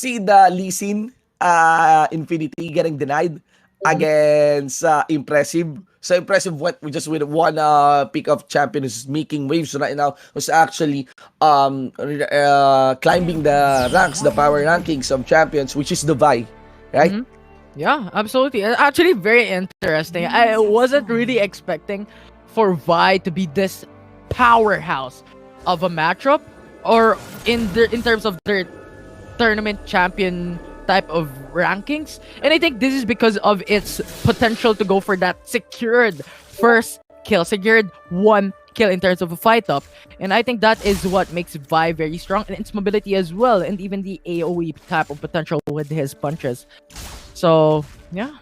see the Lee Sin Infinity getting denied against Impressive. So Impressive went just with one pick of champion who's making waves right now, who's actually climbing the ranks, the power rankings of champions, which is Dubai, right? Yeah, absolutely. Actually, very interesting. I wasn't really expecting for Vi to be this powerhouse of a matchup, or in terms of their tournament champion type of rankings. And I think this is because of its potential to go for that secured first kill, secured one kill in terms of a fight up. And I think that is what makes Vi very strong, and its mobility as well, and even the AoE type of potential with his punches. So yeah,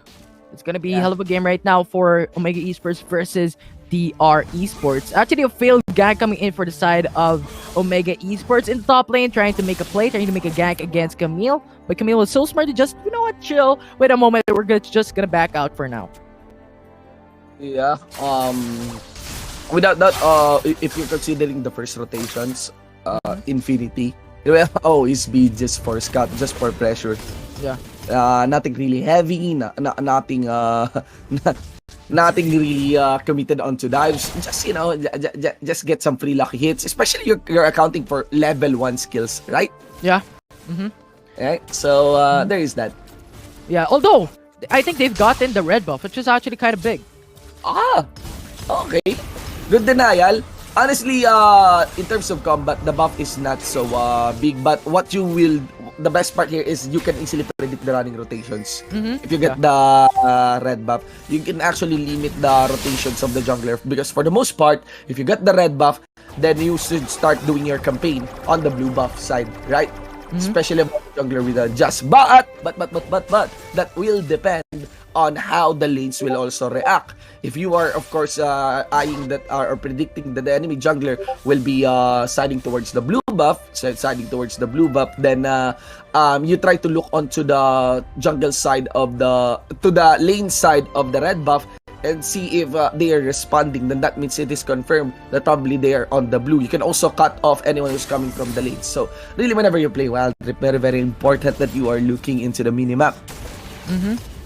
it's gonna be a hell of a game right now for Omega Esports versus DR Esports. Actually, a failed gank coming in for the side of Omega Esports in the top lane, trying to make a play, trying to make a gank against Camille. But Camille was so smart to just, you know what, chill. Wait a moment, we're just gonna back out for now. Yeah. Without that, if you're considering the first rotations, Infinity, well, always be just for scout, just for pressure. Yeah. Nothing really heavy, nothing nothing really committed onto dives. Just, you know, just get some free lucky hits, especially you're accounting for level 1 skills, right? Yeah. Right, so there is that. Yeah, although I think they've gotten the red buff, which is actually kind of big. Okay, good denial. Honestly, in terms of combat, the buff is not so big, but the best part here is you can easily predict the running rotations. If you get the red buff, you can actually limit the rotations of the jungler, because for the most part, if you get the red buff, then you should start doing your campaign on the blue buff side, right? Especially about the jungler with a just. But that will depend on how the lanes will also react. If you are, of course, eyeing that or predicting that the enemy jungler will be siding towards the blue buff, then you try to look onto the jungle side of the lane side of the red buff and see if they are responding. Then that means it is confirmed that probably they are on the blue. You can also cut off anyone who's coming from the lanes. So really, whenever you play Wildrift, very, very important that you are looking into the minimap.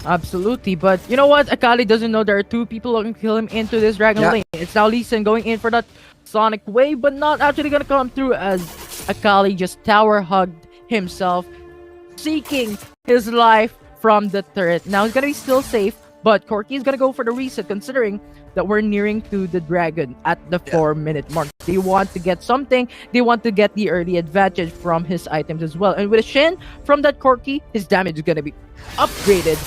Absolutely, but you know what? Akali doesn't know there are two people looking to kill him into this dragon lane. It's now Lee Sin going in for that sonic wave, but not actually gonna come through, as Akali just tower hugged himself, seeking his life from the turret. Now he's gonna be still safe, but Corki is gonna go for the reset, considering that we're nearing to the dragon at the 4-minute mark. They want to get something. They want to get the early advantage from his items as well. And with a Shin from that Corki, his damage is gonna be upgraded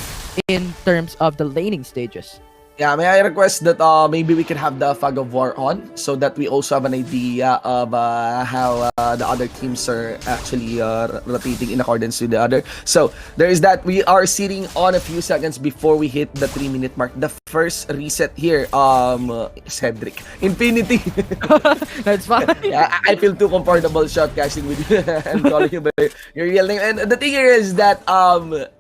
in terms of the laning stages. Yeah, may I request that maybe we can have the Fog of War on, so that we also have an idea of how the other teams are actually rotating in accordance with the other. So there is that. We are sitting on a few seconds before we hit the 3-minute mark. The first reset here, Cedric Infinity. That's fine. Yeah, I feel too comfortable shoutcasting with you and calling you by your real name. And the thing here is that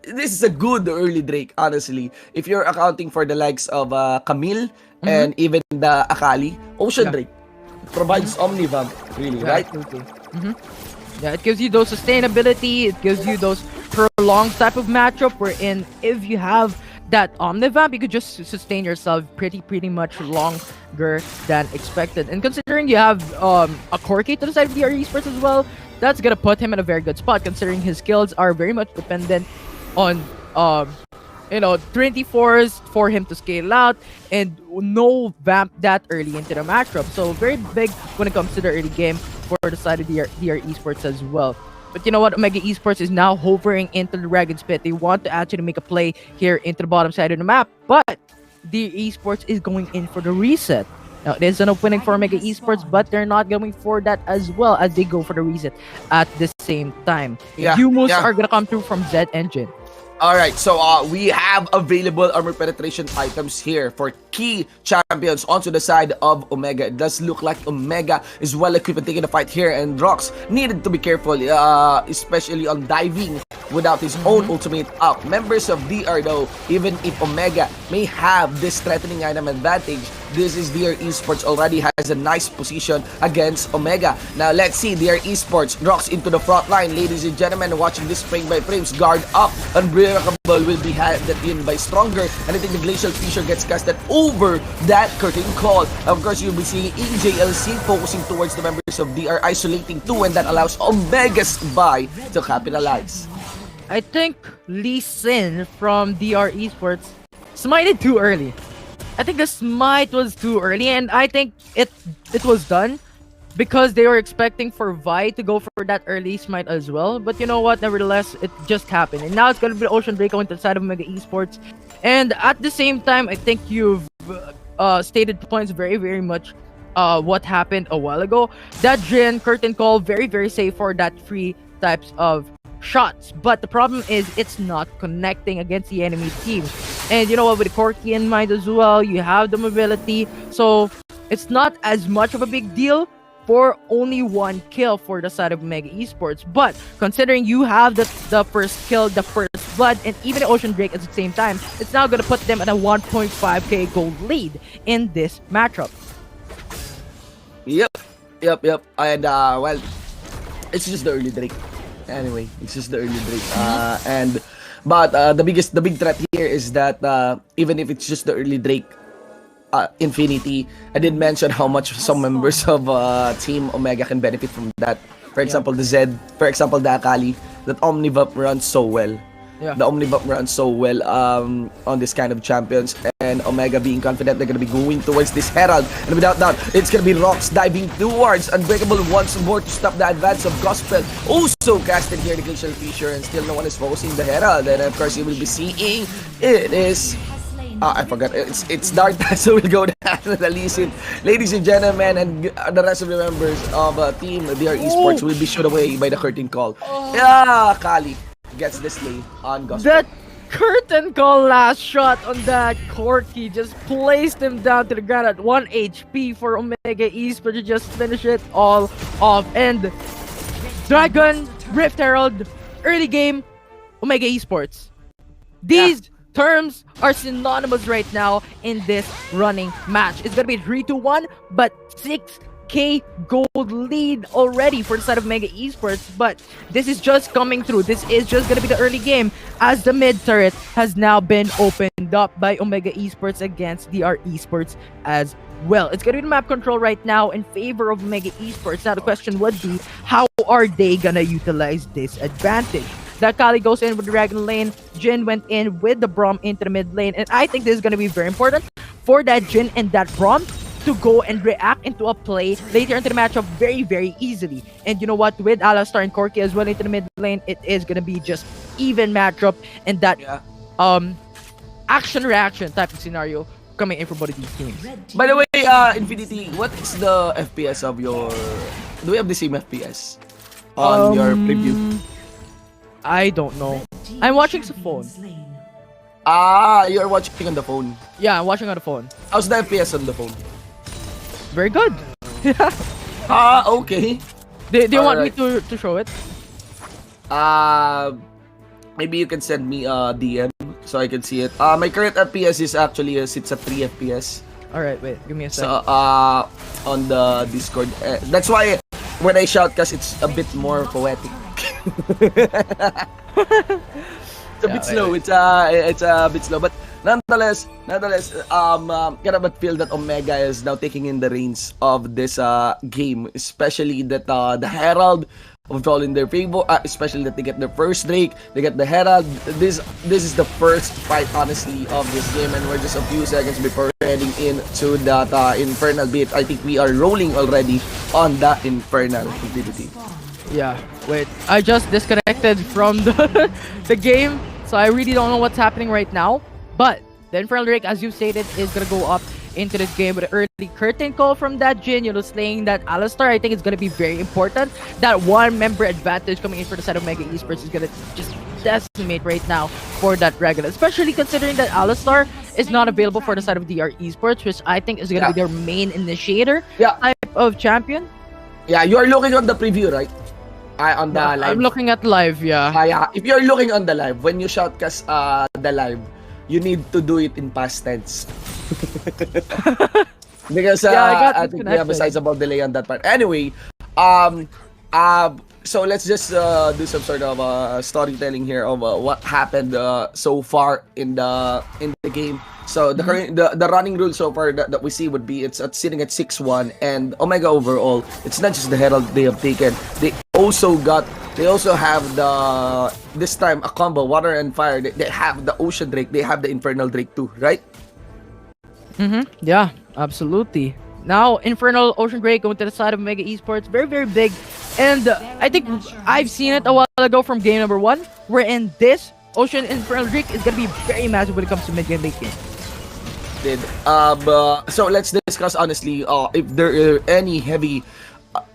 this is a good early Drake, honestly. If you're accounting for the likes of Camille and even the Akali, Ocean Drake provides Omnivamp, really, right? Yeah, it gives you those sustainability, it gives you those prolonged type of matchup wherein if you have that Omnivamp, you could just sustain yourself pretty much longer than expected. And considering you have a Corki to the side of the Esports as well, that's gonna put him in a very good spot, considering his skills are very much dependent on 24s for him to scale out, and no vamp that early into the matchup. So very big when it comes to the early game for the side of DR Esports as well. But you know what? Omega Esports is now hovering into the Dragon's Pit. They want to actually make a play here into the bottom side of the map, but the Esports is going in for the reset. Now, it is an opening for Omega Esports, but they're not going for that as well, as they go for the reset at the same time. Humus are going to come through from Z Engine. Alright, so we have available armor penetration items here for key champions onto the side of Omega. It does look like Omega is well equipped and taking the fight here, and Rox needed to be careful, especially on diving without his own ultimate up. Members of DR though, even if Omega may have this threatening item advantage, this is DR Esports already has a nice position against Omega. Now let's see, DR Esports rocks into the front line. Ladies and gentlemen, watching this frame by frames, guard up. Unbreakable will be handed in by Stronger, and I think the Glacial Fissure gets casted over that curtain call. Of course, you'll be seeing EJLC focusing towards the members of DR, isolating 2, and that allows Omega's buy to capitalize. I think Lee Sin from DR Esports smited too early. I think the smite was too early, and I think it was done because they were expecting for Vi to go for that early smite as well. But you know what? Nevertheless, it just happened, and now it's gonna be Ocean Break going to the side of Omega Esports. And at the same time, I think you've stated points very, very much what happened a while ago. That Jin curtain call very, very safe for that 3 types of shots, but the problem is it's not connecting against the enemy team. And you know what, with Corki in mind as well, you have the mobility, so it's not as much of a big deal for only 1 kill for the side of Omega Esports. But considering you have the first kill, the first blood, and even the Ocean Drake at the same time, it's now gonna put them at a 1.5k gold lead in this matchup. Yep. And well, it's just the early Drake. Anyway, it's just the early Drake. But the big threat here is that even if it's just the early Drake Infinity, I did mention how much some members of Team Omega can benefit from that. For example, the Zed, for example, the Akali, that Omnivamp runs so well. Yeah. The Omnivamp runs so well on this kind of champions, and Omega being confident they're gonna be going towards this Herald, and without doubt, it's gonna be Rocks diving towards Unbreakable once more to stop the advance of Gospel. Also casted here the Glacial Fissure, and still no one is focusing the Herald, and of course you will be seeing it is I forgot. It's Darta, so we'll go down to the listen. Ladies and gentlemen, and the rest of the members of Team DR Esports will be shot away by the curtain call. Yeah, Kali gets the slay on Gospel. That curtain call last shot on that Corki just placed him down to the ground at 1 HP for Omega Esports to just finish it all off. And Dragon, Rift Herald, early game, Omega Esports. These terms are synonymous right now in this running match. It's gonna be 3-1, but 6k gold lead already for the side of Omega Esports. But this is just coming through. This is just gonna be the early game, as the mid turret has now been opened up by Omega Esports against DR Esports as well. It's gonna be the map control right now in favor of Omega Esports. Now the question would be, how are they gonna utilize this advantage? That Kali goes in with the Dragon lane. Jin went in with the Braum into the mid lane. And I think this is going to be very important for that Jin and that Braum to go and react into a play later into the matchup very, very easily. And you know what? With Alistar and Corki as well into the mid lane, it is going to be just even matchup and that action-reaction type of scenario coming in from both of these teams. By the way, Infinity, what is the FPS of your... Do we have the same FPS on your preview? I don't know. I'm watching the phone. You're watching on the phone. Yeah, I'm watching on the phone. How's the FPS on the phone? Very good. Okay. Do you want me to show it? Maybe you can send me a DM so I can see it. My current FPS is actually sits at 3 FPS. Alright, wait, give me a second. So, on the Discord. That's why when I shout, cause it's a bit more poetic. It's a bit slow. It's a bit slow, but nonetheless, cannot feel that Omega is now taking in the reins of this game, especially that the Herald of all in their favor, especially that they get their first Drake, they get the Herald. This is the first fight, honestly, of this game, and we're just a few seconds before heading into that Infernal bit. I think we are rolling already on that Infernal activity. Yeah, wait, I just disconnected from the game, so I really don't know what's happening right now. But the Infernal Drake, as you stated, is gonna go up into this game with an early curtain call from that Jin, slaying that Alistar. I think it's gonna be very important. That one member advantage coming in for the side of Mega Esports is gonna just decimate right now for that Dragon, especially considering that Alistar is not available for the side of DR Esports, which I think is gonna be their main initiator type of champion. Yeah, you are looking on the preview, right? On the live. I'm looking at live, yeah. Yeah. If you're looking on the live, when you shoutcast the live, you need to do it in past tense. Because I think we have a sizable delay on that part. Anyway, so let's just do some sort of storytelling here of what happened so far in the game. So the current the running rule so far that we see would be it's sitting at 6-1, and Omega overall, it's not just the Herald they have taken. They also have the this time a combo water and fire. They have the Ocean Drake, they have the Infernal Drake too, right? Yeah, absolutely. Now, Infernal Ocean Drake going to the side of Mega Esports. Very, very big. And I think I've seen it a while ago from game number 1, wherein this Ocean Infernal Drake is going to be very massive when it comes to mid-game, late game. So let's discuss honestly if there are any heavy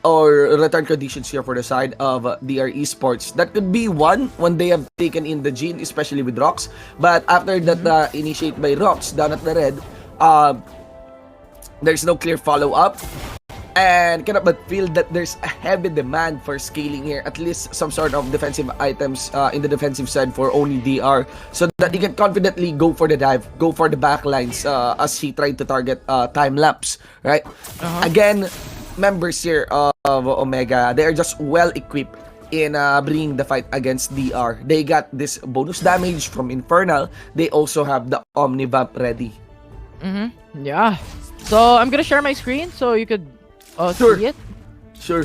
or return conditions here for the side of DR Esports. That could be one when they have taken in the Jhin, especially with Rox. But after that initiate by Rox down at the red, there's no clear follow-up, and cannot but feel that there's a heavy demand for scaling here, at least some sort of defensive items in the defensive side for only DR, so that he can confidently go for the dive, go for the backlines as he tried to target time-lapse, right? Again, members here of Omega, they are just well-equipped in bringing the fight against DR. They got this bonus damage from Infernal. They also have the Omnivamp ready. Yeah. So I'm gonna share my screen so you could see it. Sure.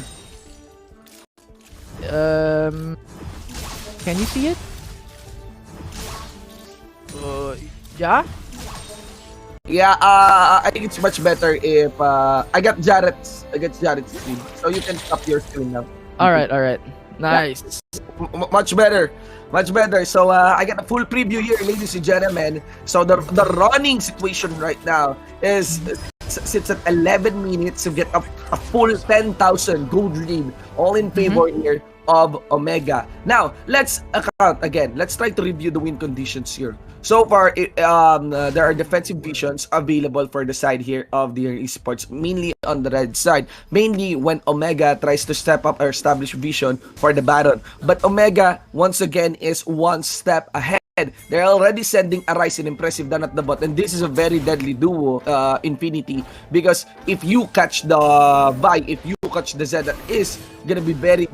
Can you see it? Yeah. Yeah. I think it's much better if I got Jarrett's screen, so you can stop your screen now. All right. Nice. Much better. So I got a full preview here, ladies and gentlemen. So the running situation right now sits at 11 minutes to get a full 10,000 gold lead, all in favor here of Omega. Now let's account again. Let's try to review the win conditions here. So far, there are defensive visions available for the side here of the Esports, mainly on the red side. Mainly when Omega tries to step up or establish vision for the Baron. But Omega, once again, is one step ahead. They're already sending a Rise and Impressive down at the bot, and this is a very deadly duo, Infinity, because if you catch the Vi, if you catch the Z, that is gonna be very,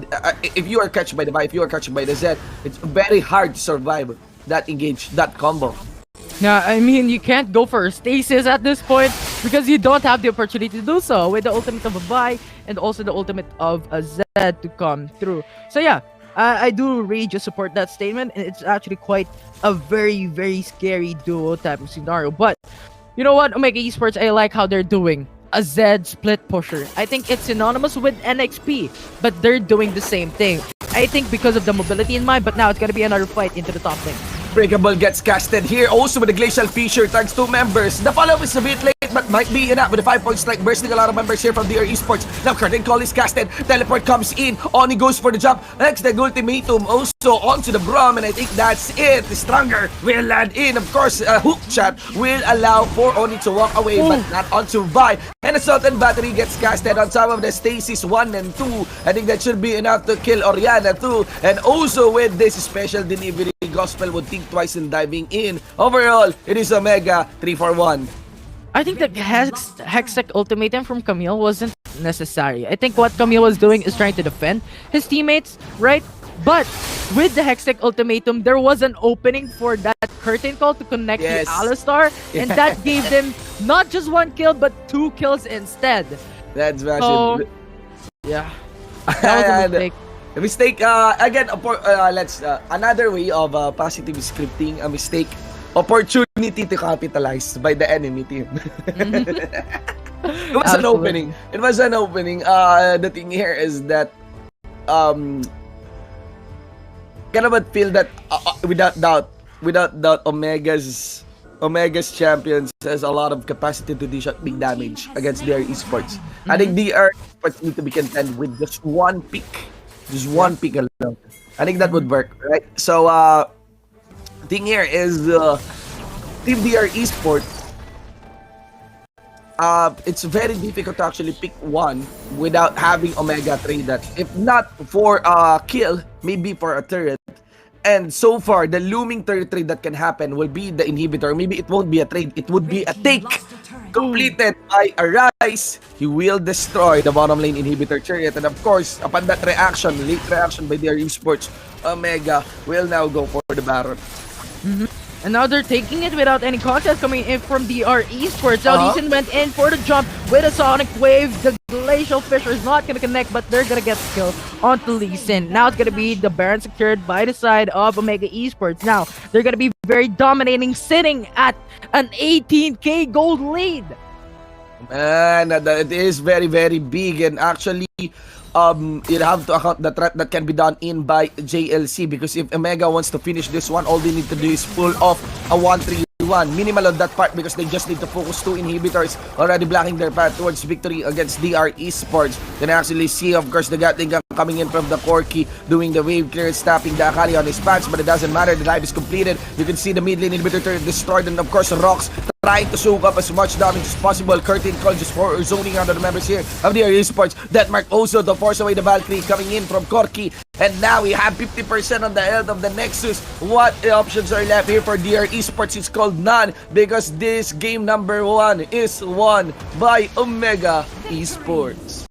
if you are catched by the Vi, if you are catched by the Z, it's very hard to survive that engage, that combo. Yeah, I mean, you can't go for stasis at this point because you don't have the opportunity to do so with the ultimate of a Vi and also the ultimate of a Z to come through. So yeah, I do really just support that statement, and it's actually quite a very, very scary duo type of scenario. But you know what, Omega Esports, I like how they're doing a Z split pusher. I think it's synonymous with NXP, but they're doing the same thing. I think because of the mobility in mind, but now it's gonna be another fight into the top lane. Breakable gets casted here, also with the Glacial Fissure, thanks to members. The follow-up is a bit late, but might be enough with the 5-point strike, bursting a lot of members here from DR Esports. Now Curtain Call is casted, Teleport comes in, Oni goes for the jump, next the Ultimatum, also onto the Braum, and I think that's it. The Stronger will land in, of course, a hook shot will allow for Oni to walk away, but not onto Vi. And Assault and Battery gets casted on top of the Stasis 1 and 2. I think that should be enough to kill Oriana too, and also with this special delivery, Gospel would think twice in diving in. Overall, it is Omega 3-4-1. I think the Hextech ultimatum from Camille wasn't necessary. I think what Camille was doing is trying to defend his teammates, right? But with the Hextech ultimatum, there was an opening for that curtain call to connect the Alistar, and that gave them not just 1 kill, but 2 kills instead. That's massive. So, yeah. That was a mistake. A mistake, again, let's, another way of positive scripting, a mistake, opportunity to capitalize by the enemy team. It was an opening. It was an opening. The thing here is that, can but feel that, without doubt, Omega's champions has a lot of capacity to dish out big damage against DR Esports. I think DR Esports need to be content with just one pick. Just one pick alone. I think that would work, right? So, thing here is Team DR Esports it's very difficult to actually pick one without having Omega trade that. If not for a kill, maybe for a turret. And so far, the looming turret trade that can happen will be the inhibitor. Maybe it won't be a trade, it would be a take. Completed by Arise, he will destroy the bottom lane inhibitor chariot. And of course, upon that reaction, late reaction by their Esports, Omega will now go for the Baron. And now they're taking it without any contest coming in from DR Esports. Now Lee Sin went in for the jump with a Sonic Wave. The Glacial Fissure is not going to connect, but they're going to get skill onto Lee Sin. Now it's going to be the Baron secured by the side of Omega Esports. Now they're going to be very dominating, sitting at an 18k gold lead. Man, that is very, very big. And actually, you have to account the threat that can be done in by JLC, because if Omega wants to finish this one, all they need to do is pull off a 1-3-1. Minimal on that part because they just need to focus 2 inhibitors already blocking their path towards victory against DR Esports. Can actually see, of course, the Gatling gun coming in from the Corki, doing the wave clear, stopping the Akali on his patch, but it doesn't matter. The dive is completed. You can see the mid lane inhibitor turret destroyed, and of course, Rocks trying to soak up as much damage as possible. Curtain Call just for zoning out of the members here of the Esports. Denmark also to force away the Valkyrie coming in from Corki. And now we have 50% on the health of the Nexus. What options are left here for DR Esports? It's called none, because this game number 1 is won by Omega Esports.